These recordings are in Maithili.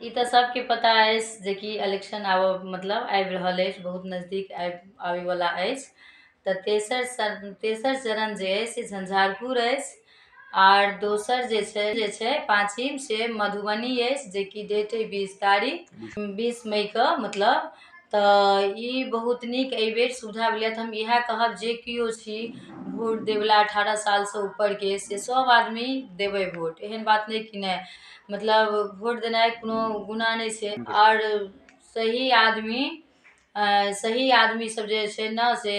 ई तऽ सबके पता अछि जे कि इलेक्शन मतलब आबि रहल अछि, बहुत नजदीक आबे वाला अछि। तऽ तेसर चरण जे अछि से झंझारपुर अछि। आर दोसर जे छै पाँचिम से मधुबनी अछि, जे कि डेट अइ 20 तारीख 20 मई के मतलब। तऽ ई बहुत नीक एहिबेर सुविधा भेलै। तऽ हम इएह कहब जे केओ छी वोट देवला 18 साल से ऊपर के, से सब आदमी देबै वोट। एहन बात नहीं कि नहीं, मतलब वोट देनाइ कोनो गुनाह नहीं छै। और सही आदमी सही आदमी सब जे छै ने से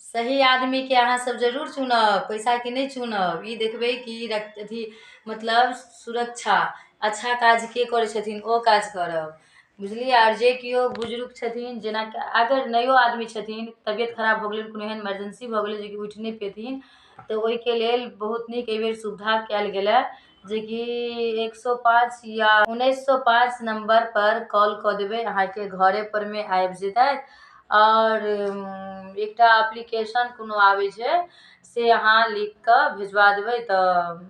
सही आदमी के अहाँ सब जरूर चुनब, पैसा के नहीं चुनब। ई देखबै कि अथी मतलब सुरक्षा अच्छा काज के करै छथिन ओ काज करब, बुझलियै। आर जे केओ बुजुर्ग छथिन, जेना अगर नयो आदमी छथिन, तबियत खराब भऽ गेलै, कोनो एहन इमरजेंसी भऽ गेलै जे कि उठि नहीं पेथिन, तऽ ओहिके लेल बहुत नीक एहिबेर सुविधा कयल गेलै। जे कि 105 या 1905 नंबर पर कॉल कऽ देबै, अहाँके घरे पर में आबि जेतै। और एकटा एप्लीकेशन कोनो आबै छै, से अहाँ लिख कऽ भिजवा देबै तऽ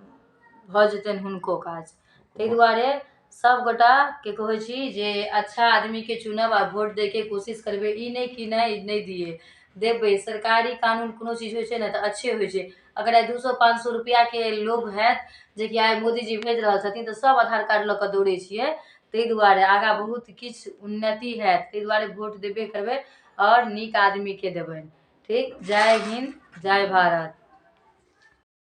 भऽ जेतनि हुनको काज। ताहि दुआरे सब गोटा के कहै छी जे अच्छा आदमी के चुनब आ वोट दै के कोशिश करबै। ई नहीं कि नहीं दिए देबै। सरकारी कानून कोनो चीज होइ छै ने तऽ अच्छे होइ छै। अगर आइ 200-500 रुपया के लोभ हैत, जे कि आइ मोदीजी भेज रहल छथिन, तऽ सब आधार कार्ड लऽ कऽ दौड़ै छियै। ताहि दुआरे आगाँ बहुत किछु उन्नति हैत, ताहि दुआरे वोट देबे करबै और नीक आदमी के देबै। ठीक, जय हिंद, जय भारत।